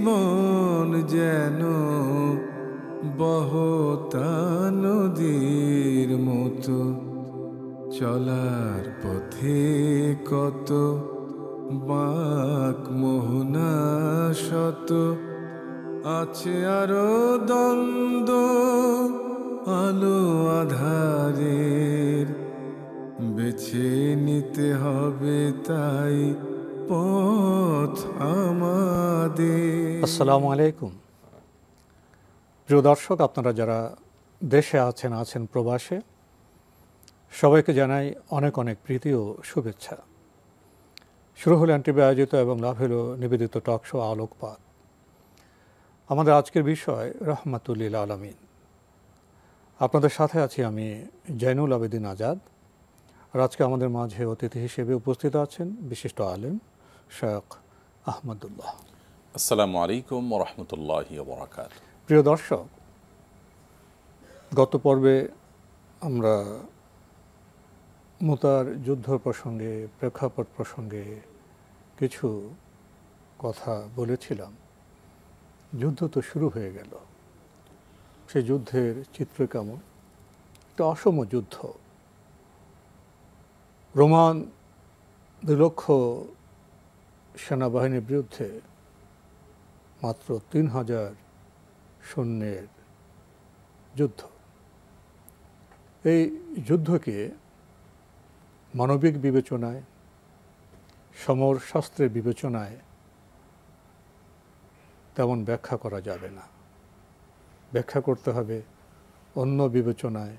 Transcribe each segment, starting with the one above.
জীবন যেন বহতা নদীর মতো, চলার পথে কত বাঁক মোহনা শত, আছে আরো দ্বন্দ্ব আলো আধারের, বেছে নিতে হবে তাই পথ আমাদের। আসসালামু আলাইকুম প্রিয় দর্শক, আপনারা যারা দেশে আছেন প্রবাসে, সবাইকে জানাই অনেক অনেক প্রীতি ও শুভেচ্ছা। শুরু হলো এনটিভি আয়োজিত এবং লাভ হলো নিবেদিত টক শো আলোকপাত। আমাদের আজকের বিষয় রহমাতুল্লিল আলামিন। আপনাদের সাথে আছি আমি জয়নুল আবেদিন আজাদ। আর আজকে আমাদের মাঝে অতিথি হিসেবে উপস্থিত আছেন বিশিষ্ট আলেম শেখ আহমদুল্লাহ। আসসালামু আলাইকুম ওয়া রাহমাতুল্লাহি ওয়া বারাকাতুহু। প্রিয় দর্শক, গত পর্বে আমরা মুতার যুদ্ধ প্রসঙ্গে, প্রেক্ষাপট প্রসঙ্গে কিছু কথা বলেছিলাম। যুদ্ধ তো শুরু হয়ে গেল। সেই যুদ্ধের চিত্র কেমন? একটা অসম যুদ্ধ। রোমান 2 লক্ষ সেনাবাহিনীর বিরুদ্ধে মাত্র 3000 সৈন্যের যুদ্ধ। এই যুদ্ধকে মানবিক বিবেচনায়, সমর শাস্ত্রের বিবেচনায় তেমন ব্যাখ্যা করা যাবে না। ব্যাখ্যা করতে হবে অন্য বিবেচনায়,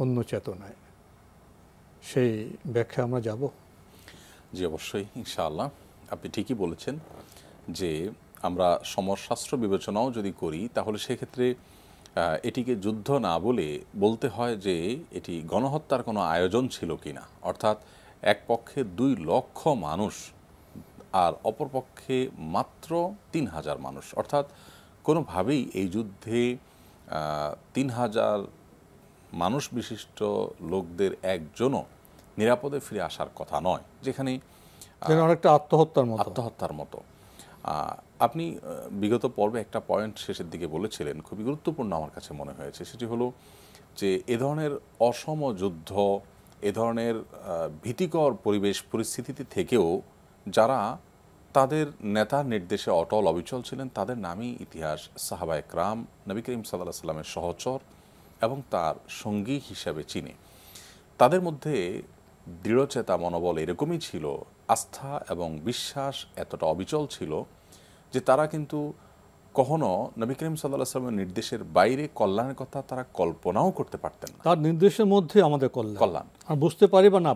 অন্য চেতনায়। সেই ব্যাখ্যা আমরা যাব। জি অবশ্যই, ইনশাআল্লাহ। আপনি ঠিকই বলেছেন যে আমরা সমরশাস্ত্র বিবেচনাও যদি করি, তাহলে সেক্ষেত্রে এটিকে যুদ্ধ না বলে বলতে হয় যে এটি গণহত্যার কোনো আয়োজন ছিল কিনা। অর্থাৎ এক পক্ষে 2 লক্ষ মানুষ আর অপর পক্ষে মাত্র 3000 মানুষ। অর্থাৎ কোনোভাবেই এই যুদ্ধে 3000 মানুষ বিশিষ্ট লোকদের একজনও নিরাপদে ফিরে আসার কথা নয়, যেখানে অনেকটা আত্মহত্যার মতো। আপনি বিগত পর্বে একটা পয়েন্ট শেষের দিকে বলেছিলেন, খুবই গুরুত্বপূর্ণ আমার কাছে মনে হয়েছে। সেটি হলো যে এ ধরনের অসম যুদ্ধ, এ ধরনের ভীতিকর পরিস্থিতিতে থেকেও যারা তাদের নেতার নির্দেশে অটল অবিচল ছিলেন, তাদের নামই ইতিহাস সাহাবায়ে কেরাম নবী করিম সাল্লাল্লাহু আলাইহি ওয়াসাল্লামের সহচর এবং তার সঙ্গী হিসাবে চিনে। তাদের মধ্যে দৃঢ়চেতা মনোবল এরকমই ছিল, আস্থা এবং বিশ্বাস এতটা অবিচল ছিল যে তারা কিন্তু কখনো নবী করিম সাল্লাল্লাহু আলাইহি ওয়াসাল্লামের নির্দেশের বাইরে কল্যাণের কথা তারা কল্পনাও করতে পারতেন না। তার নির্দেশের মধ্যে আমাদের কল্যাণ, আর বুঝতে পারি বা না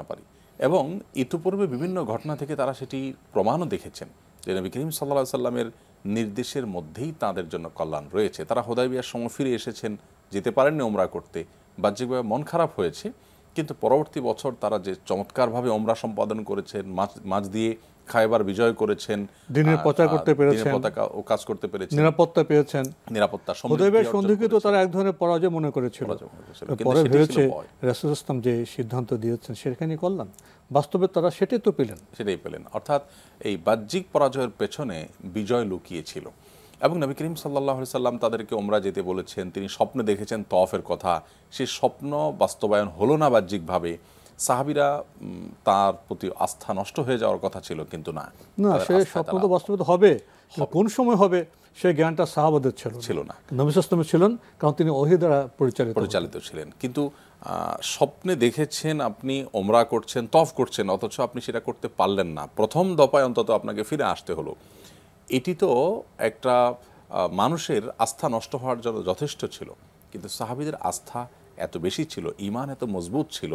পারি। এবং ইতিপূর্বে বিভিন্ন ঘটনা থেকে তারা সেটি প্রমাণও দেখেছেন যে নবী করিম সাল্লাল্লাহু আলাইহি ওয়াসাল্লামের নির্দেশের মধ্যেই তাদের জন্য কল্যাণ রয়েছে। তারা হুদায়বিয়ার সময় ফিরে এসেছেন, যেতে পারেননি ওমরা করতে, বাহ্যিকভাবে মন খারাপ হয়েছে, কিন্তু পরবর্তী বছর তারা যে চমৎকারভাবে ওমরা সম্পাদন করেছেন, মাঝ দিয়ে খায়বার বিজয় করেছেন, দিনের প্রচার করতে পেরেছেন, পতাকা ও কাজ করতে পেরেছেন, নিরাপত্তা পেয়েছেন। নিরাপত্তা হুদায়বিয়ার সন্ধিকে তো তারা এক ধরনের পরাজয় মনে করেছিল। পরে ভেবেছে রাসূল ইসলাম যে সিদ্ধান্ত দিয়েছেন সেখানেই কল্যাণ। বাস্তবে তারা সেটাই পেলেন। অর্থাৎ এই বাহ্যিক পরাজয়ের পেছনে বিজয় লুকিয়েছিল। এবং নবী করিম সাল্লাল্লাহু আলাইহি সাল্লাম তাদেরকে ওমরা যেতে বলেছেন, তিনি স্বপ্নে দেখেছেন তওয়াফের কথা, সেই স্বপ্ন বাস্তবায়ন হলো না বাহ্যিকভাবে। সাহাবীরা তার প্রতি আস্থা নষ্ট হয়ে যাওয়ার কথা ছিল, কিন্তু না, সে স্বপ্ন তো বাস্তবায়িত হবে, কোন সময় হবে সেই জ্ঞানটা সাহাবাদের ছিল না। নবী সাল্লাল্লাহু ছিলেন, কারণ তিনি ওহী দ্বারা পরিচালিত ছিলেন। কিন্তু স্বপ্নে দেখেছেন আপনি ওমরা করছেন, তওয়াফ করছেন, অথচ আপনি সেটা করতে পারলেন না, প্রথম দফায় অন্তত আপনাকে ফিরে আসতে হলো। এটি তো একটা মানুষের আস্থা নষ্ট হওয়ার জন্য যথেষ্ট ছিল। কিন্তু সাহাবীদের আস্থা এত বেশি ছিল, ঈমান এত মজবুত ছিল।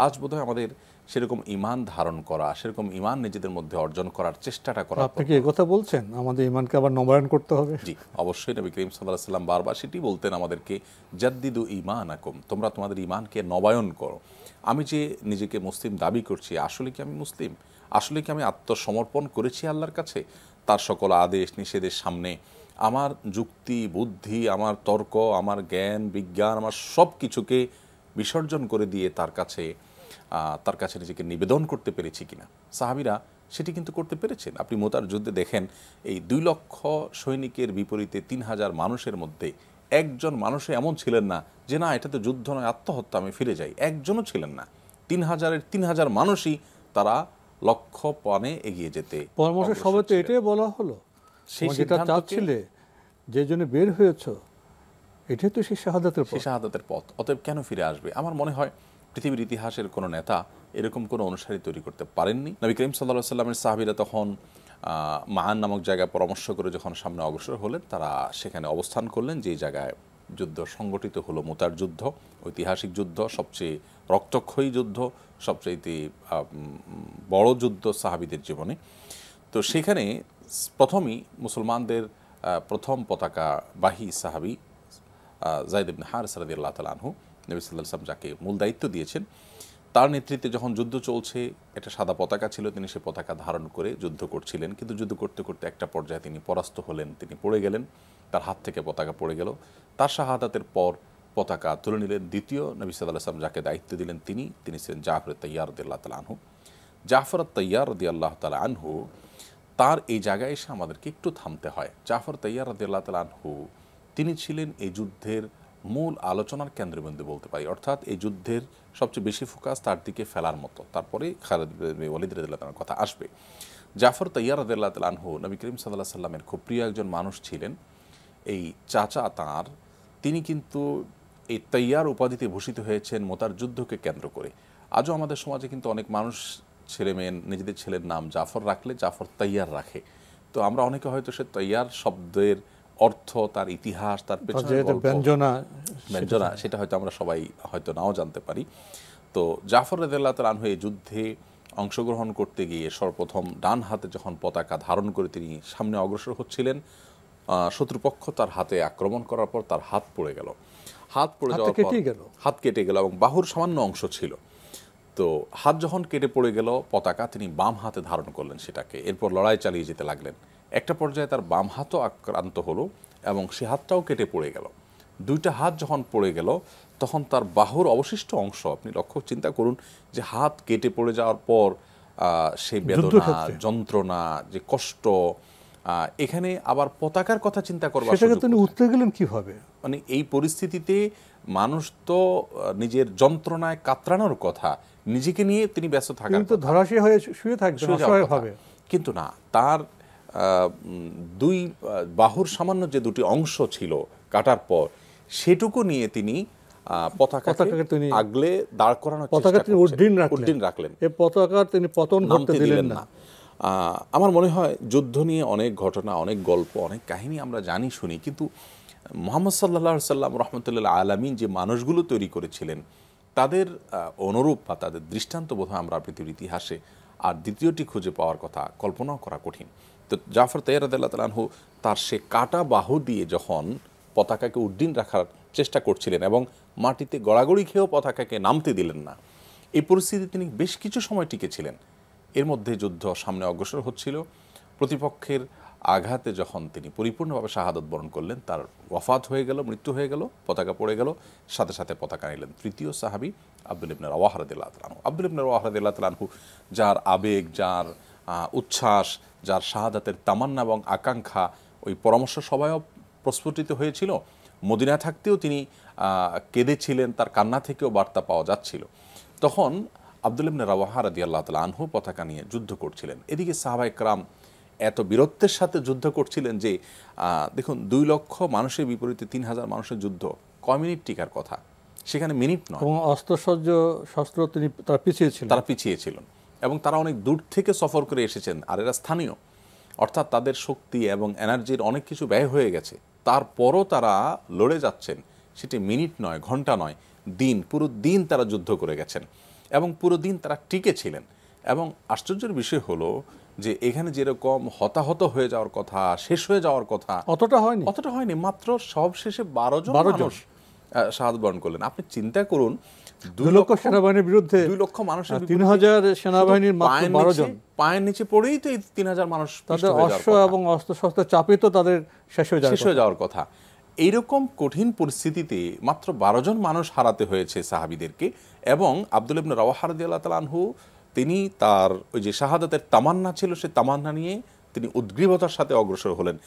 আজ বোধহয় আমাদের সেরকম ঈমান ধারণ করা, সেরকম ঈমান নিজেদের মধ্যে অর্জন করার চেষ্টাটা করা। আপনি কি এই কথা বলছেন আমাদের ঈমানকে আবার নবায়ন করতে হবে? জি অবশ্যই। নবী করিম সাল্লাল্লাহু আলাইহি ওয়াসাল্লাম বারবার সেটি বলতেন আমাদেরকে, জাদ্দিদু ঈমানাকুম, তোমরা তোমাদের ঈমানকে নবায়ন করো। আমি যে নিজেকে মুসলিম দাবি করছি, আসলে কি আমি মুসলিম? আসলে কি আমি আত্মসমর্পণ করেছি আল্লাহর কাছে? তার সকল আদেশ নিষেধের সামনে আমার যুক্তি, বুদ্ধি, আমার তর্ক, আমার জ্ঞান, বিজ্ঞান, আমার সব কিছুকে বিসর্জন করে দিয়ে তার কাছে নিজেকে নিবেদন করতে পেরেছি কিনা। সাহাবীরা সেটি কিন্তু করতে পেরেছেন। আপনি মুতার যুদ্ধে দেখেন এই 2 লক্ষ সৈনিকের বিপরীতে 3000 মানুষের মধ্যে একজন মানুষও এমন ছিলেন না যে না এটা তো যুদ্ধ নয়, আত্মহত্যা, আমি ফিরে যাই। একজনও ছিলেন না। 3000-এর 3000 মানুষই তারা লক্ষ্য পানে এগিয়ে যেতে পরামর্শ সবাই তো এটাই বলা হলো, সেই যেটা চাচ্ছিলে, যে জন্য বের হয়েছ, এটাই তো সেই শাহাদাতের পথ। সেই শাহাদাতের পথ। অতএব কেন ফিরে আসবে? আমার মনে হয় পৃথিবীর ইতিহাসের কোনো নেতা এরকম কোনো অনুসারী তৈরি করতে পারেননি। নবী করিম সাল্লাল্লাহু আলাইহি সাল্লামের সাহাবীরা তখন মাআন নামক জায়গায় পরামর্শ করে যখন সামনে অগ্রসর হলেন, তারা সেখানে অবস্থান করলেন যে জায়গায় যুদ্ধ সংগঠিত হলো, মুতার যুদ্ধ, ঐতিহাসিক যুদ্ধ, সবচেয়ে রক্তক্ষয়ী যুদ্ধ, সবচেয়ে বড় যুদ্ধ সাহাবীদের জীবনে। তো সেখানে প্রথমেই মুসলমানদের প্রথম পতাকাবাহী সাহাবী যায়েদ ইবনে হারিসা রাদিয়াল্লাহু তাআলা আনহু, নবী সাল্লাল্লাহু আলাইহি ওয়াসাল্লাম যাকে মূল দায়িত্ব দিয়েছেন, তার নেতৃত্বে যখন যুদ্ধ চলছে, একটা সাদা পতাকা ছিল, তিনি সে পতাকা ধারণ করে যুদ্ধ করছিলেন। কিন্তু যুদ্ধ করতে করতে একটা পর্যায়ে তিনি পরাস্ত হলেন, তিনি পড়ে গেলেন, তার হাত থেকে পতাকা পড়ে গেল। তার শাহাদাতের পর পতাকা তুলে নিলেন দ্বিতীয় নবী সাল্লাল্লাহু আলাইহি ওয়াসাল্লাম যাকে দায়িত্ব দিলেন, তিনি ছিলেন জাফর তাইয়ার রাদিয়াল্লাহু তাআলা আনহু। জাফর তাইয়ার রাদিয়াল্লাহু তাআলা আনহু, তার এই জায়গায় এসে আমাদেরকে একটু থামতে হয়। জাফর তাইয়ার রাদিয়াল্লাহু তাআলা আনহু তিনি ছিলেন এই যুদ্ধের মূল আলোচনার কেন্দ্রবিন্দু বলতে পারি। অর্থাৎ এই যুদ্ধের সবচেয়ে বেশি ফোকাস তার দিকে ফেলার মতো। তারপরে খালিদ ইবনে ওয়ালিদ রাদিয়াল্লাহু তাআলার কথা আসবে। জাফর তাইয়ার রাদিয়াল্লাহু তাআলা আনহু নবী করিম সাল্লাল্লাহু আলাইহি সাল্লামের খুব প্রিয় একজন মানুষ ছিলেন। এই চাচা তাঁর, তিনি কিন্তু এই তাইয়ার উপাধিতে ভূষিত হয়েছেন মুতার যুদ্ধকে কেন্দ্র করে। আজও আমাদের সমাজে কিন্তু অনেক মানুষ ছেলেমেয়ে নিজেদের ছেলের নাম জাফর রাখলে জাফর তাইয়ার রাখে। তো আমরা অনেকে হয়তো সে তাইয়ার শব্দের অর্থ, তার ইতিহাস, তার পেছনে ব্যঞ্জনা সেটা হয়তো আমরা সবাই হয়তো নাও জানতে পারি। তো জাফর রাদিয়াল্লাহু তাআলা আনহু এই যুদ্ধে অংশগ্রহণ করতে গিয়ে সর্বপ্রথম ডান হাতে যখন পতাকা ধারণ করে তিনি সামনে অগ্রসর হচ্ছিলেন, শত্রুপক্ষ তার হাতে আক্রমণ করার পর তার হাত পড়ে গেল। হাত পড়ে যাওয়ার পর হাত কেটে গেল এবং বাহুর সামান্য অংশ ছিল। তো হাত যখন কেটে পড়ে গেল, পতাকা তিনি বাম হাতে ধারণ করলেন সেটাকে, এরপর লড়াই চালিয়ে যেতে লাগলেন। একটা পর্যায়ে তার বাম হাতও আক্রান্ত হলো এবং সে হাতটাও কেটে পড়ে গেল। দুইটা হাত যখন পড়ে গেল, তখন তার বাহুর অবশিষ্ট অংশ, আপনি চিন্তা করুন যে হাত কেটে পড়ে যাওয়ার পর সেই বেদনা, যন্ত্রণা, যে কষ্ট, এখানে আবার পতাকার কথা চিন্তা করবার তিনি উঠতে গেলেন কিভাবে? মানে এই পরিস্থিতিতে মানুষ তো নিজের যন্ত্রণায় কাতরানোর কথা, নিজেকে নিয়ে তিনি ব্যস্ত থাকেন, কিন্তু ধরাশায়ী হয়ে শুয়ে থাকবেন অসহায়ভাবে। কিন্তু না, তার দুই বাহুর সামান্য যে দুটি অংশ ছিল কাটার পর, সেটুকু নিয়ে তিনি পতাকাকে তিনি আগলে দাঁড় করানোর চেষ্টা করলেন, উড্ডীন রাখলেন। এই পতাকার তিনি পতন করতে দিলেন না। আমার মনে হয় যুদ্ধ নিয়ে অনেক ঘটনা, অনেক গল্প, অনেক কাহিনী আমরা জানি শুনি, কিন্তু মুহাম্মদ সাল্লাল্লাহু আলাইহি সাল্লাম রাহমাতুল্লিল আলামিন যে মানুষগুলো তৈরি করেছিলেন, তাদের অনুরূপ বা তাদের দৃষ্টান্ত বোধহয় আমরা পৃথিবীর ইতিহাসে আর দ্বিতীয়টি খুঁজে পাওয়ার কথা কল্পনাও করা কঠিন। তো জাফর তাইয়ার রাদিয়াল্লাহু তাআলা আনহু তার সে কাটা বাহু দিয়ে যখন পতাকাকে উড্ডীন রাখার চেষ্টা করছিলেন এবং মাটিতে গড়াগড়ি খেয়েও পতাকাকে নামতে দিলেন না, এই পরিস্থিতি তিনি বেশ কিছু সময় টিকেছিলেন। এর মধ্যে যুদ্ধ সামনে অগ্রসর হচ্ছিল। প্রতিপক্ষের আঘাতে যখন তিনি পরিপূর্ণভাবে শাহাদত বরণ করলেন, তার ওয়াফাত হয়ে গেল, মৃত্যু হয়ে গেল, পতাকা পড়ে গেল, সাথে সাথে পতাকা নিলেন তৃতীয় সাহাবী আব্দুল্লাহ ইবনে রাওয়াহা রাদিয়াল্লাহু তাআলা আনহু। আব্দুল্লাহ ইবনে রাওয়াহা রাদিয়াল্লাহু তাআলা আনহু, যার আবেগ, যার উচ্ছ্বাস, যার শাহাদাতের তামান্না এবং আকাঙ্ক্ষা ওই পরামর্শ সভায়ও প্রস্ফুটিত হয়েছিল। মদিনায় থাকতেও তিনি কেঁদেছিলেন, তার কান্না থেকেও বার্তা পাওয়া যাচ্ছিল। তখন আব্দুল্লাহ ইবনে রাওয়াহা রাদিয়াল্লাহু তাআলা আনহু পতাকা নিয়ে যুদ্ধ করছিলেন। এদিকে সাহাবায়ে কেরাম এত বীরত্বের সাথে যুদ্ধ করছিলেন যে দেখুন 2 লক্ষ মানুষের বিপরীতে 3000 মানুষের যুদ্ধ কয় মিনিট টিকার কথা, সেখানে মিনিট নয়। এবং অস্ত্রসজ্জ শস্ত্র তারা পিছিয়ে ছিলেন এবং তারা অনেক দূর থেকে সফর করে এসেছেন, আর এরা স্থানীয়, অর্থাৎ তাদের শক্তি এবং এনার্জির অনেক কিছু ব্যয় হয়ে গেছে। তারপরও তারা লড়ে যাচ্ছেন, সেটি মিনিট নয়, ঘন্টা নয়, দিন, পুরো দিন তারা যুদ্ধ করে গেছেন এবং পুরো দিন তারা টিকে ছিলেন। এবং আশ্চর্যের বিষয় হলো যে এখানে যেরকম হতাহত হয়ে যাওয়ার কথা, শেষ হয়ে যাওয়ার কথা, অতটা হয়নি। মাত্র সব শেষে 12 জন শাহাদাত বরণ করলেন। আপনি চিন্তা করুন, 2 লক্ষ সেনাবাহিনীর বিরুদ্ধে 2 লক্ষ মানুষের 3000 সেনাবাহিনীর মাত্র 12 জন। পায়ের নিচে পড়েই তো এই 3000 মানুষ তাদের অশ্ব এবং অস্ত্রশস্ত্রের চাপে তো তাদের শেষ হয়ে যাওয়ার কথা। এইরকম কঠিন পরিস্থিতিতে মাত্র 12 জন মানুষ হারাতে হয়েছে সাহাবীদেরকে। এবং আব্দুল্লাহ ইবনে রাওয়াহা রাদিয়াল্লাহু তাআলা আনহু তিনি তার ওই যে শাহাদাতের তামান্না ছিল, সে তামান্না নিয়ে তিনি উদ্গ্রীবতার সাথে অগ্রসর হলেন।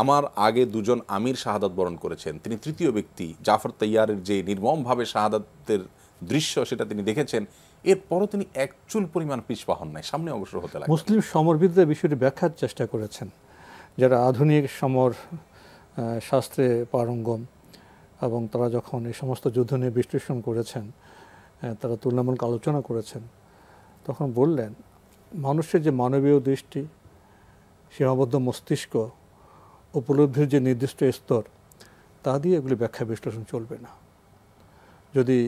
আমার আগে দুজন আমির শাহাদাত বরণ করেছেন, তিনি তৃতীয় ব্যক্তি। জাফর তাইয়ারের যে নির্মমভাবে শাহাদাতের দৃশ্য সেটা তিনি দেখেছেন, এরপরও তিনি এক চুল পরিমাণ পিছপা হন নাই, সামনে অগ্রসর হতে লাগলেন। মুসলিম সমরবিদরা বিষয়টি ব্যাখ্যার চেষ্টা করেছেন, যারা আধুনিক সমর শাস্ত্রে পারঙ্গম এবং তারা যখন এই সমস্ত যুদ্ধ নিয়ে বিশ্লেষণ করেছেন, তারা তুলনামূলক আলোচনা করেছেন, তখন বললেন মানুষের যে মানবীয় দৃষ্টি, সীমাবদ্ধ মস্তিষ্ক, উপলব্ধির যে নির্দিষ্ট স্তর, তা দিয়ে এগুলি ব্যাখ্যা বিশ্লেষণ চলবে না। যদি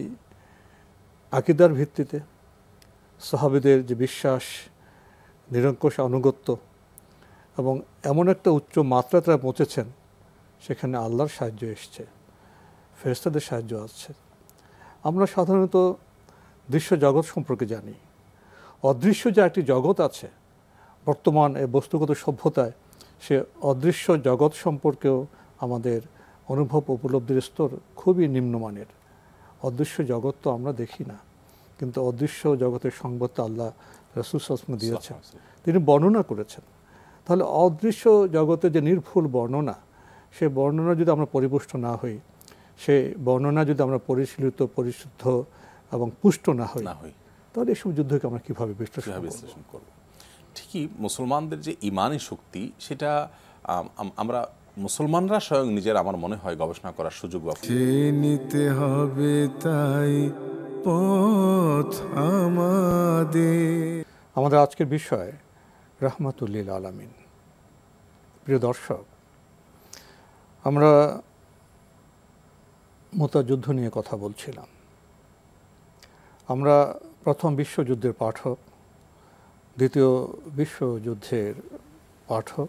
আকিদার ভিত্তিতে সাহাবীদের যে বিশ্বাস, নিরঙ্কুশ আনুগত্য এবং এমন একটা উচ্চ মাত্রা তারা পৌঁছেছেন, সেখানে আল্লাহর সাহায্য এসছে, ফেরেশতাদের সাহায্য আসছে। আমরা সাধারণত দৃশ্য জগৎ সম্পর্কে জানি, অদৃশ্য যে একটি জগৎ আছে বর্তমান এই বস্তুগত সভ্যতায়, সে অদৃশ্য জগৎ সম্পর্কেও আমাদের অনুভব উপলব্ধির স্তর খুবই নিম্নমানের। অদৃশ্য জগৎ তো আমরা দেখি না, কিন্তু অদৃশ্য জগতের সংবাদ তো আল্লাহ রাসূল সাল্লাল্লাহু আলাইহি ওয়াসাল্লাম দিয়েছেন, তিনি বর্ণনা করেছেন। তাহলে অদৃশ্য জগতের যে নির্ভুল বর্ণনা, সে বর্ণনা যদি আমরা পরিপুষ্ট না হই, সে বর্ণনা যদি আমরা পরিশীলিত, পরিশুদ্ধ এবং পুষ্ট না হই, তাহলে এসব যুদ্ধকে আমরা কীভাবে বিশ্লেষণ করব? ঠিকই, মুসলমানদের যে ইমানি শক্তি, সেটা আমরা মুসলমানরা স্বয়ং নিজের, আমার মনে হয়, গবেষণা করার সুযোগ নিতে হবে, তাই পথ আমাদের আজকের বিষয় রাহমাতুল লিল আলামিন। প্রিয় দর্শক, আমরা মুতা যুদ্ধ নিয়ে কথা বলছিলাম। আমরা প্রথম বিশ্বযুদ্ধের পাঠক, দ্বিতীয় বিশ্বযুদ্ধের পাঠক,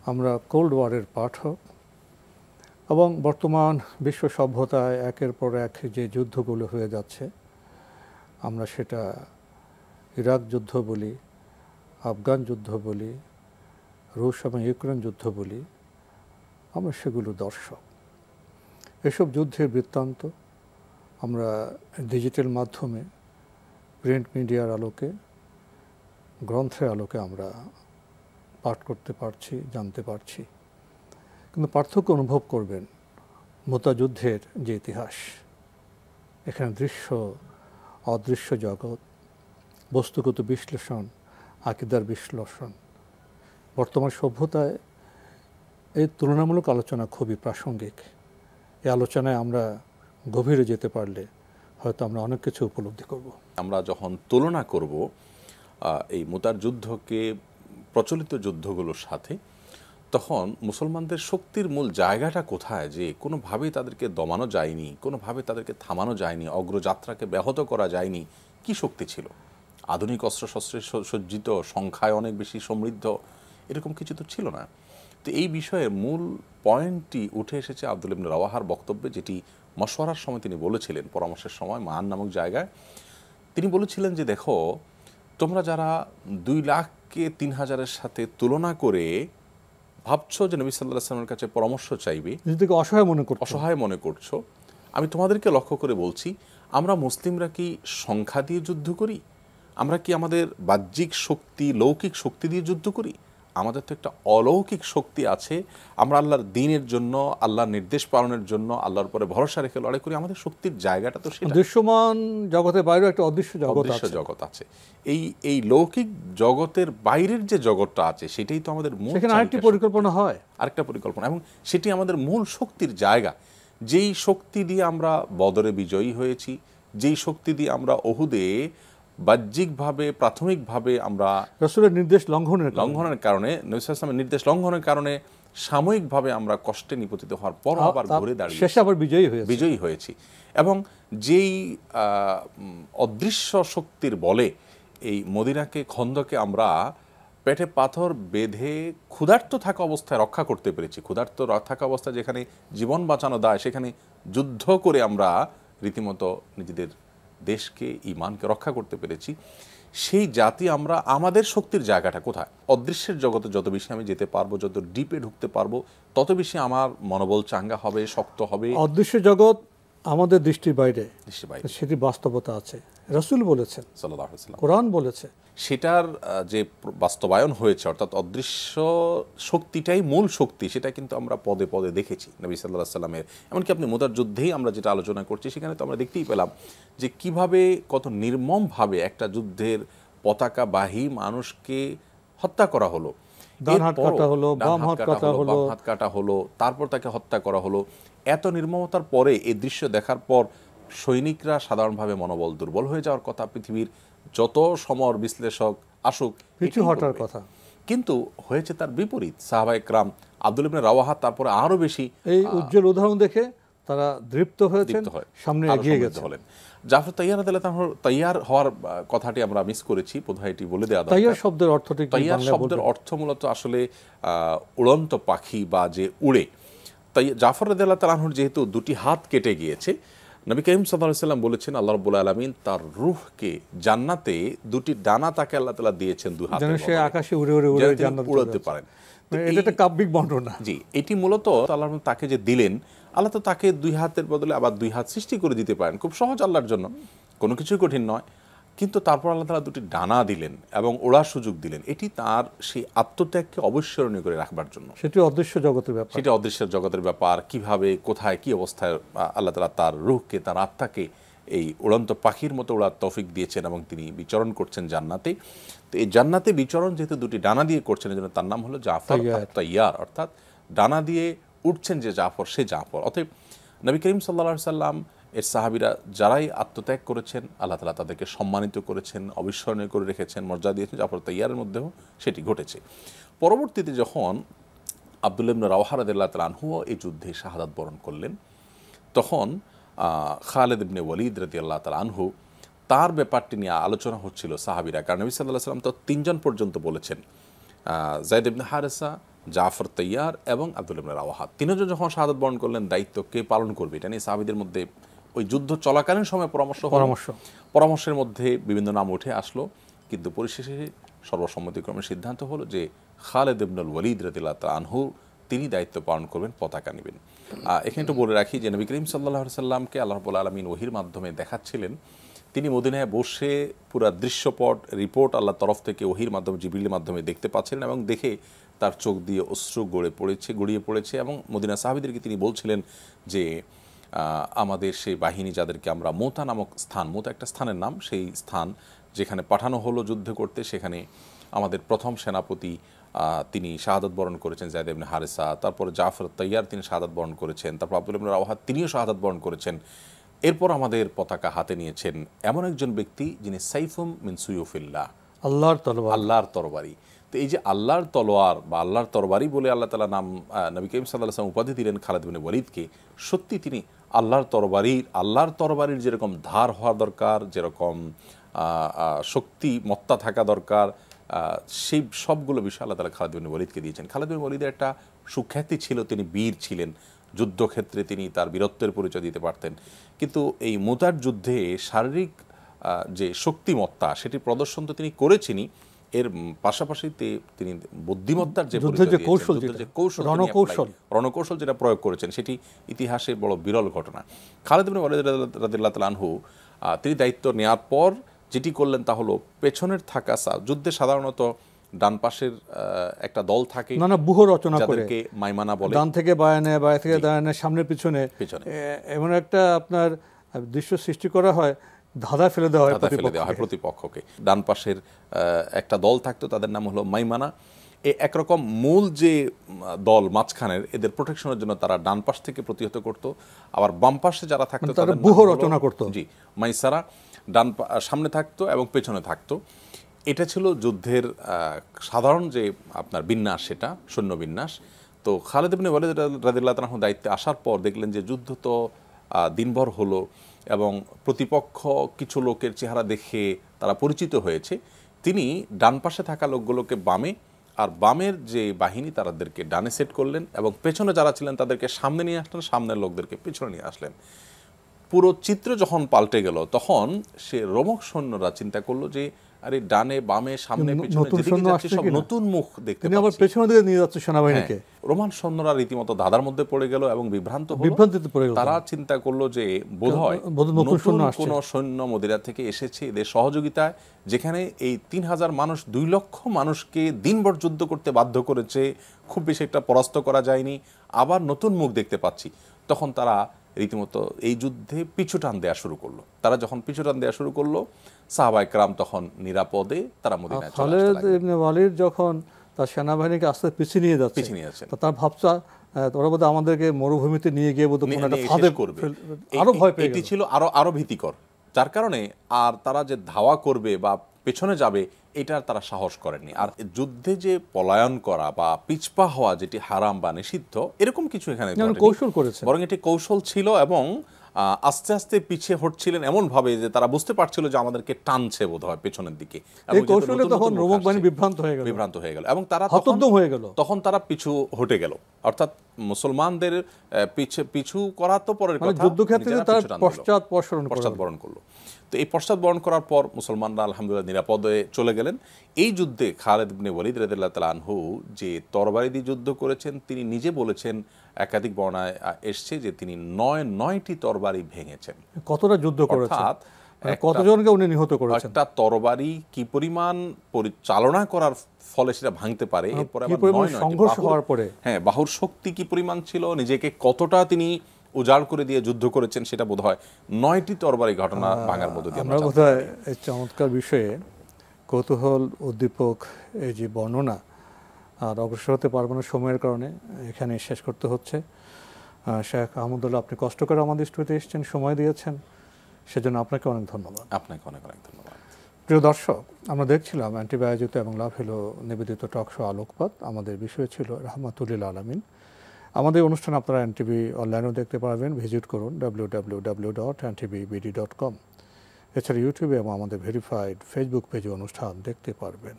আমরা কোল্ড ওয়ারের পাঠক, এবং বর্তমান বিশ্ব সভ্যতায় একের পর এক যে যুদ্ধগুলো হয়ে যাচ্ছে, আমরা সেটা ইরাক যুদ্ধ বলি, আফগান যুদ্ধ বলি, রুশ এবং ইউক্রেন যুদ্ধ বলি, আমরা সেগুলো দর্শক। এসব যুদ্ধের বৃত্তান্ত আমরা ডিজিটাল মাধ্যমে, প্রিন্ট মিডিয়ার আলোকে, গ্রন্থের আলোকে আমরা পাঠ করতে পারছি, জানতে পারছি। কিন্তু পার্থক্য অনুভব করবেন মুতা যুদ্ধের যে ইতিহাস, এখানে দৃশ্য অদৃশ্য জগৎ, বস্তুগত বিশ্লেষণ, আকিদার বিশ্লেষণ, বর্তমান সভ্যতায় এই তুলনামূলক আলোচনা খুবই প্রাসঙ্গিক। এই আলোচনায় আমরা গভীরে যেতে পারলে হয়তো আমরা অনেক কিছু উপলব্ধি করব। আমরা যখন তুলনা করব এই মুতার যুদ্ধকে প্রচলিত যুদ্ধগুলোর সাথে, তখন মুসলমানদের শক্তির মূল জায়গাটা কোথায়, যে কোনোভাবেই তাদেরকে দমানো যায়নি, কোনোভাবে তাদেরকে থামানো যায়নি, অগ্রযাত্রাকে ব্যাহত করা যায়নি, কি শক্তি ছিল? আধুনিক অস্ত্রশস্ত্রে সজ্জিত, সংখ্যায় অনেক বেশি সমৃদ্ধ, এরকম কিছু তো ছিল না। তো এই বিষয়ের মূল পয়েন্টটি উঠে এসেছে আব্দুল্লাহ ইবনে রাওয়াহার বক্তব্যে, যেটি মশওয়ারার সময় তিনি বলেছিলেন, পরামর্শের সময় মান নামক জায়গায় তিনি বলেছিলেন যে, দেখো, তোমরা যারা 2,00,000-কে 3,000-এর সাথে তুলনা করে ভাবছো যে নবী সাল্লাল্লাহু আলাইহি ওয়াসাল্লামের কাছে পরামর্শ চাইবে, নিজেদেরকে অসহায় মনে করছো, আমি তোমাদেরকে লক্ষ্য করে বলছি, আমরা মুসলিমরা কি সংখ্যা দিয়ে যুদ্ধ করি? আমরা কি আমাদের বাহ্যিক শক্তি, লৌকিক শক্তি দিয়ে যুদ্ধ করি? আমাদের তো একটা অলৌকিক শক্তি আছে। আমরা আল্লাহর দ্বীনের জন্য, আল্লাহর নির্দেশ পালনের জন্য আল্লাহর উপরে ভরসা রেখে লড়াই করি। আমাদের শক্তির জায়গাটা তো সেটা। দৃশ্যমান জগতের বাইরে একটা অদৃশ্য জগৎ আছে। এই লৌকিক জগতের বাইরের যে জগৎটা আছে, সেটাই তো আমাদের মূল। সেখানে আরেকটা পরিকল্পনা হয়, আরেকটা পরিকল্পনা, এবং সেটি আমাদের মূল শক্তির জায়গা। যেই শক্তি দিয়ে আমরা বদরে বিজয়ী হয়েছি, যেই শক্তি দিয়ে আমরা উহুদে বাহ্যিকভাবে, প্রাথমিকভাবে আমরা রাসূলের নির্দেশ লঙ্ঘনের কারণে, নবী সাল্লাল্লাহু আলাইহি ওয়াসাল্লামের নির্দেশ লঙ্ঘনের কারণে সাময়িকভাবে আমরা কষ্টে নিপতিত হওয়ার পর আবার ঘুরে দাঁড়িয়ে শেষে আবার বিজয়ী হয়েছি। এবং যেই অদৃশ্য শক্তির বলে এই মদিনাকে, খন্দকে আমরা পেটে পাথর বেঁধে ক্ষুধার্ত থাকা অবস্থায় রক্ষা করতে পেরেছি। ক্ষুধার্ত থাকা অবস্থায় যেখানে জীবন বাঁচানো দায়, সেখানে যুদ্ধ করে আমরা রীতিমতো নিজেদের দেশকে, ঈমানকে রক্ষা করতে পেরেছি। সেই জাতি আমরা, আমাদের শক্তির জায়গাটা কোথায়? অদৃশ্যের জগতে যত বেশি আমি যেতে পারবো, যত ডিপে ঢুকতে পারবো, তত বেশি আমার মনোবল চাঙ্গা হবে, শক্ত হবে। অদৃশ্য জগৎ আমাদের দৃষ্টির বাইরে, সেটি বাস্তবতা আছে, রাসূল বলেছেন, সাল্লাল্লাহু আলাইহি ওয়াসাল্লাম। কোরআন বলেছে। সেটার যে বাস্তবায়ন হয়েছে, অর্থাৎ অদৃশ্য শক্তিটাই মূল শক্তি, সেটা কিন্তু আমরা পদে পদে দেখেছি নবী সাল্লাল্লাহু আলাইহি ওয়াসাল্লামের। এমনকি আপনি মুতার যুদ্ধেই আমরা যেটা আলোচনা করছি, সেখানে তো আমরা দেখতেই পেলাম যে কিভাবে কত নির্মমভাবে একটা যুদ্ধের পতাকাবাহী মানুষকে হত্যা করা হলো, ডান হাত কাটা হলো, বাম হাত কাটা হলো, বাম হাত কাটা হলো, তারপর তাকে হত্যা করা হলো। এত নির্মমতার পরে এই দৃশ্য দেখার পর সৈনিকরা সাধারণভাবে মনোবল দুর্বল হয়ে যাওয়ার কথা, পৃথিবীর যত সমর বিশ্লেষক আসুক পিছু হটার কথা। কিন্তু হয়েছে তার বিপরীত। সাহাবায়ে কেরাম, আব্দুল্লাহ ইবনে রাওয়াহা তারপরে আরো বেশি এই উজ্জ্বল উদাহরণ দেখে তারা দৃপ্ত হয়েছেন, সামনে এগিয়ে গেছে। জাফর তাইয়ার রাদিয়াল্লাহু তাআলা তাইয়ার হওয়ার কথাটি আমরা মিস করেছি, বোধহয় এটি বলে দেওয়া দরকার। তাইয়ার শব্দের অর্থটি কি? তাইয়ার শব্দের অর্থ মূলত আসলে উড়ন্ত পাখি বা যে উড়ে। তাই জাফর রাদিয়াল্লাহু তাআলা যেহেতু দুটি হাত কেটে গিয়েছে, নবী করিম সাল্লাল্লাহু আলাইহি ওয়াসাল্লাম বলেছেন আল্লাহ রাব্বুল আলামিন তার রূহকে জান্নাতে দুটি ডানা তাকে আল্লাহ তাআলা দিয়েছেন, দুই হাতে, যেন সে আকাশে উড়ে উড়ে উড়ে জান্নাতে উড়তে পারেন। এটা একটা কাব্যিক বর্ণনা। জি, এটি মূলত আল্লাহ তাকে যে দিলেন, আল্লাহ তো তাকে দুই হাতের বদলে আবার দুই হাত সৃষ্টি করে দিতে পারেন, খুব সহজ আল্লাহর জন্য, কোনো কিছুই কঠিন নয়। কিন্তু তারপর আল্লাহ তাআলা দুটি ডানা দিলেন এবং ওড়ার সুযোগ দিলেন, এটি তার সেই আত্মত্যাগকে অবিস্মরণীয় করে রাখবার জন্য। সেটি অদৃশ্য জগতের ব্যাপার, সেটা অদৃশ্য জগতের ব্যাপার। কিভাবে, কোথায়, কি অবস্থায় আল্লাহ তাআলা তার রূহকে, তার আত্মাকে এই উড়ন্ত পাখির মতো ওড়ার তৌফিক দিয়েছেন এবং তিনি বিচরণ করছেন জান্নাতে। তো এই জান্নাতে বিচরণ যেহেতু দুটি ডানা দিয়ে করছেন, এজন্য তার নাম হলো জাফর তাইয়ার, অর্থাৎ ডানা দিয়ে উঠছেন যে জাফর, সে জাফর। অতএব নবী করিম সাল্লাল্লাহু আলাইহি ওয়াসাল্লাম এর সাহাবীরা যারাই আত্মত্যাগ করেছেন, আল্লাহ তাআলা তাদেরকে সম্মানিত করেছেন, অবিস্মরণীয় করে রেখেছেন, মর্যাদা দিয়েছেন। জাফর তাইয়ারের মধ্যেও সেটি ঘটেছে। পরবর্তীতে যখন আব্দুল্লাহ ইবনে রাওয়াহা রাদিয়াল্লাহু তাআলা আনহু এই যুদ্ধে শাহাদাত বরণ করলেন, তখন খালিদ ইবনে ওয়ালিদ রাদিয়াল্লাহু তাআলা আনহু, তার ব্যাপারটি নিয়ে আলোচনা হচ্ছিল সাহাবীরা। কারণ নবী সাল্লাল্লাহু আলাইহি ওয়াসাল্লাম তো তিনজন পর্যন্ত বলেছেন, যায়েদ ইবনে হারেসা, জাফর তাইয়ার এবং আব্দুল্লাহ ইবনে রাওয়াহা। তিনজন যখন শাহাদাত বরণ করলেন, দায়িত্ব কে পালন করবে এটা নিয়ে সাহাবীদের মধ্যে ওই যুদ্ধ চলাকালীন সময় পরামর্শের মধ্যে বিভিন্ন নাম উঠে আসলো। কিন্তু পরিশেষে সর্বসম্মতিক্রমে সিদ্ধান্ত হলো যে খালিদ ইবনে ওয়ালিদ রাদিয়াল্লাহু তাআলা আনহু তিনি দায়িত্ব পালন করবেন, পতাকা নেবেন। এখানে একটু বলে রাখি যে নবী করিম সাল্লাল্লাহু আলাইহি সাল্লামকে আল্লাহ রাব্বুল আলামিন ওহীর মাধ্যমে দেখাচ্ছিলেন। তিনি মদিনায় বসে পুরা দৃশ্যপট রিপোর্ট আল্লাহর তরফ থেকে ওহীর মাধ্যমে, জিবরিলের মাধ্যমে দেখতে পাচ্ছিলেন এবং দেখে তার চোখ দিয়ে অশ্রু গড়িয়ে পড়েছে এবং মদিনা সাহাবীদেরকে তিনি বলছিলেন যে আমাদের সেই বাহিনী যাদেরকে আমরা মোতা নামক স্থান, মোতা একটা স্থানের নাম, সেই স্থান যেখানে পাঠানো হলো যুদ্ধ করতে, সেখানে আমাদের প্রথম সেনাপতি তিনি শাহাদাত বরণ করেছেন, যায়েদ ইবনে হারেসা। তারপরে জাফর তাইয়ার তিনি শাহাদাত বরণ করেছেন। তারপর আব্দুল্লাহ ইবনে রাওয়াহা তিনিও শাহাদাত বরণ করেছেন। এরপর আমাদের পতাকা হাতে নিয়েছেন এমন একজন ব্যক্তি যিনি সাইফুম মিন সুয়ুফিল্লাহ, আল্লাহর তরবারি। তো এই যে আল্লাহর তলোয়ার বা আল্লাহর তরবারি বলে আল্লাহ তাআলা নাম নবী করিম সাল্লাল্লাহু আলাইহি ওয়াসাল্লাম উপাধি দিলেন খালিদ ইবনে ওয়ালিদকে, সত্যি তিনি আল্লাহর তরবারির যেরকম ধার হওয়া দরকার, যেরকম শক্তিমত্তা থাকা দরকার, সেই সবগুলো বিষয় আল্লাহ তাআলা খালিদ ইবনে ওয়ালিদকে দিয়েছেন। খালিদ ইবনে ওয়ালিদের একটা সুখ্যাতি ছিল, তিনি বীর ছিলেন, যুদ্ধক্ষেত্রে তিনি তার বীরত্বের পরিচয় দিতে পারতেন। কিন্তু এই মুতার যুদ্ধে শারীরিক যে শক্তিমত্তা সেটি প্রদর্শন তো তিনি করেছেনই, এর পাশাপাশি তিনি বুদ্ধিমত্তার যে রণকৌশল যেটা প্রয়োগ করেছেন, সেটি ইতিহাসে বড় বিরল ঘটনা। খালিদ ইবনে ওয়ালিদ রাদিয়াল্লাহু তাআলা আনহু তিনি দায়িত্ব নেওয়ার পর যেটি করলেন তা হলো পেছনের থাকা যুদ্ধে সাধারণত ডান পাশের একটা দল থাকে, ব্যূহ রচনা করে মাইমানা বলে, ডান থেকে বায়ানে, বায়া থেকে ডানে, সামনে পিছনে এমন একটা আপনার দৃশ্য সৃষ্টি করা হয়, ধাঁধা ফেলে দেওয়া হয় প্রতিপক্ষকে। ডান পাশের একটা দল থাকতো, তাদের নাম হলো মাইমানা। একরকম মূল যে দল মাঝখানের, এদের প্রোটেকশনের জন্য তারা ডান পাশ থেকে প্রতিহত করত, আবার বাম পাশে যারা থাকতো তারা ব্যূহ রচনা করতো। জি, মাইসারা সামনে থাকতো এবং পেছনে থাকতো। এটা ছিল যুদ্ধের সাধারণ যে আপনার বিন্যাস, সেটা সৈন্য বিন্যাস। তো খালিদ ইবনে ওয়ালিদ রাদিয়াল্লাহু তাআলা আনহু দায়িত্বে আসার পর দেখলেন যে যুদ্ধ তো দিনভর হলো এবং প্রতিপক্ষ কিছু লোকের চেহারা দেখে তারা পরিচিত হয়েছে। তিনি ডান পাশে থাকা লোকগুলোকে বামে, আর বামের যে বাহিনী তাদেরকে ডানে সেট করলেন এবং পেছনে যারা ছিলেন তাদেরকে সামনে নিয়ে আসলেন, সামনের লোকদেরকে পেছনে নিয়ে আসলেন। পুরো চিত্র যখন পাল্টে গেল, তখন সে রোমক সৈন্যরা চিন্তা করলো যে আরে ডানে বামে সামনে পেছনে যেদিকে যাচ্ছে সব নতুন মুখ দেখতে পাচ্ছি, আবার পেছনের দিকে নিয়ে যাচ্ছে সেনাবাহিনীকে। রোমান সৈন্যরা রীতিমতো ধাঁধার মধ্যে পড়ে গেল এবং বিভ্রান্তিতে পড়ে গেল। তারা চিন্তা করলো যে বোধহয় নতুন কোনো সৈন্য মদিরা থেকে এসেছে এদের সহযোগিতায়, যেখানে এই ৩,০০০ মানুষ ২ লক্ষ মানুষকে দিনভর যুদ্ধ করতে বাধ্য করেছে, খুব বেশি একটা পরাস্ত করা যায়নি, আবার নতুন মুখ দেখতে পাচ্ছি। তখন তারা রীতিমতো এই যুদ্ধে পিছু টান দেওয়া শুরু করলো। তারা যখন পিছু টান দেওয়া শুরু করলো, সাহাবায়ে কেরাম তখন নিরাপদে তারা মদিনায় চলে আসতে লাগলেন। খালিদ ইবনে ওয়ালিদ যখন তার সেনাবাহিনীকে আস্তে পিছিয়ে নিয়ে যাচ্ছে, তার ভাবছা ওরা বোধহয় আমাদেরকে মরুভূমিতে নিয়ে গিয়ে বোধহয় কোনো একটা ফাঁদে করবে, আরো ভয় পেয়ে গেল। এটি ছিল আরো ভীতিকর, যার কারণে আর তারা যে ধাওয়া করবে বা পেছনে যাবে এটার তারা সাহস করেননি। আর যুদ্ধে যে পলায়ন করা বা পিছপা হওয়া যেটি হারাম বা নিষিদ্ধ, এরকম কিছু এখানে কৌশল করেছে, বরং এটি কৌশল ছিল এবং আস্তে আস্তে পিছিয়ে হটছিলেন এমন ভাবে যে তারা বুঝতে পারছিল যে আমাদেরকে টানছে বোধহয় পেছনের দিকে। এই কৌশলে তখন রোমক বাহিনী বিভ্রান্ত হয়ে গেল এবং তারা হতোদ্যম হয়ে গেল। তখন তারা পিছু হটে গেল, অর্থাৎ মুসলমানদের পিছু করা তো পরের কথা, যুদ্ধক্ষেত্রে তারা পশ্চাৎবরণ করলো। তো এই পশ্চাৎবরণ করার পর মুসলমানরা আলহামদুলিল্লাহ নিরাপদে চলে গেলেন। এই যুদ্ধে খালিদ ইবনে ওয়ালিদ রাদিয়াল্লাহু তাআলা আনহু যে তরবারি দিয়ে যুদ্ধ করেছেন, তিনি নিজে বলেছেন, একাধিক বর্ণনায় এসছে যে তিনি ৯টি তরবারি ভেঙেছেন। কতটা যুদ্ধ করেছেন, কতজনকে উনি নিহত করেছেন। একটা তরবারি কি পরিমাণ পরিচালনা করার ফলে সেটা ভাঙতে পারে, এরপরে সংঘর্ষ হওয়ার পরে বাহুর শক্তি কি পরিমাণ ছিল, নিজেকে কতটা তিনি উজাড় করে দিয়ে যুদ্ধ করেছেন, সেটা বোধহয় ৯টি তরবারি ঘটনা ভাঙার মধ্যে দিয়ে আমরা বোধহয় এই চমৎকার বিষয়ে কৌতূহল উদ্দীপক এই যে বর্ণনা আর অগ্রসর হতে পারবো না সময়ের কারণে, এখানে শেষ করতে হচ্ছে। শেখ আহমদুল্লাহ, আপনি কষ্ট করে আমাদের স্টুডিওতে এসেছেন, সময় দিয়েছেন, সেজন্য আপনাকে অনেক ধন্যবাদ। আপনাকে অনেক অনেক ধন্যবাদ। প্রিয় দর্শক, আমরা দেখছিলাম অ্যান্টিবি আয়োজিত এবং লাভেলো নিবেদিত টক শো আলোকপাত। আমাদের বিষয় ছিল রাহমাতুল লিল আলামিন। আমাদের অনুষ্ঠান আপনারা এনটিভি অনলাইনেও দেখতে পারবেন, ভিজিট করুন www.ntvbd.com। এছাড়া ইউটিউবে এবং আমাদের ভেরিফাইড ফেসবুক পেজে অনুষ্ঠান দেখতে পারবেন।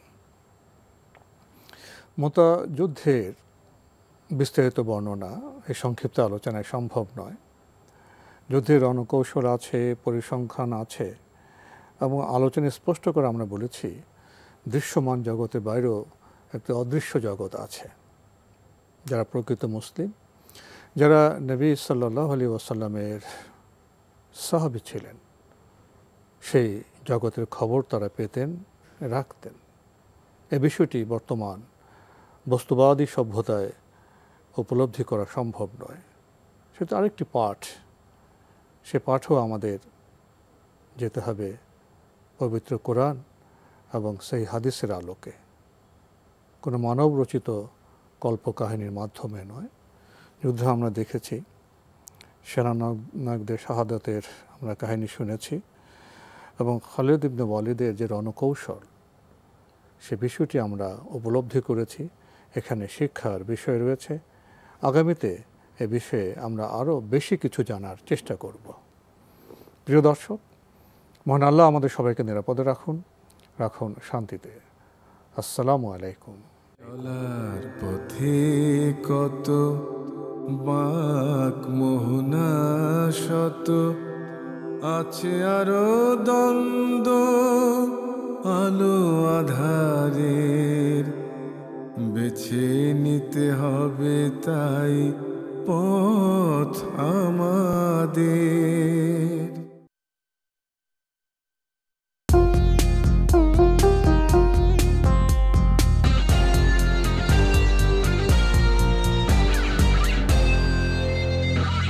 মোতা যুদ্ধের বিস্তারিত বর্ণনা এই সংক্ষিপ্ত আলোচনায় সম্ভব নয়। যুদ্ধের রণকৌশল আছে, পরিসংখ্যান আছে এবং আলোচনায় স্পষ্ট করে আমরা বলেছি দৃশ্যমান জগতের বাইরেও একটা অদৃশ্য জগৎ আছে। যারা প্রকৃত মুসলিম, যারা নবী সাল্লাল্লাহু আলাইহি ওয়াসাল্লামের সাহাবী ছিলেন, সেই জগতের খবর তারা পেতেন, রাখতেন। এই বিষয়টি বর্তমান বস্তুবাদী সভ্যতায় উপলব্ধি করা সম্ভব নয়। সেটা আরেকটি পাঠ, সে পাঠও আমাদের যেতে হবে পবিত্র কোরআন এবং সেই হাদিসের আলোকে, কোনো মানব রচিত কল্পকাহিনীর মাধ্যমে নয়। যুদ্ধে আমরা দেখেছি, সেনানায়কদের শাহাদাতের আমরা কাহিনী শুনেছি এবং খালিদ ইবনে ওয়ালিদের যে রণকৌশল, সে বিষয়টি আমরা উপলব্ধি করেছি। এখানে শিক্ষার বিষয় রয়েছে। আগামীতে এ বিষয়ে আমরা আরও বেশি কিছু জানার চেষ্টা করব। প্রিয় দর্শক, মহান আল্লাহ আমাদের সবাইকে নিরাপদে রাখুন শান্তিতে। আসসালামু আলাইকুম। চলার পথে কত বাঁক মোহনা শত আছে আরো দ্বন্দ্ব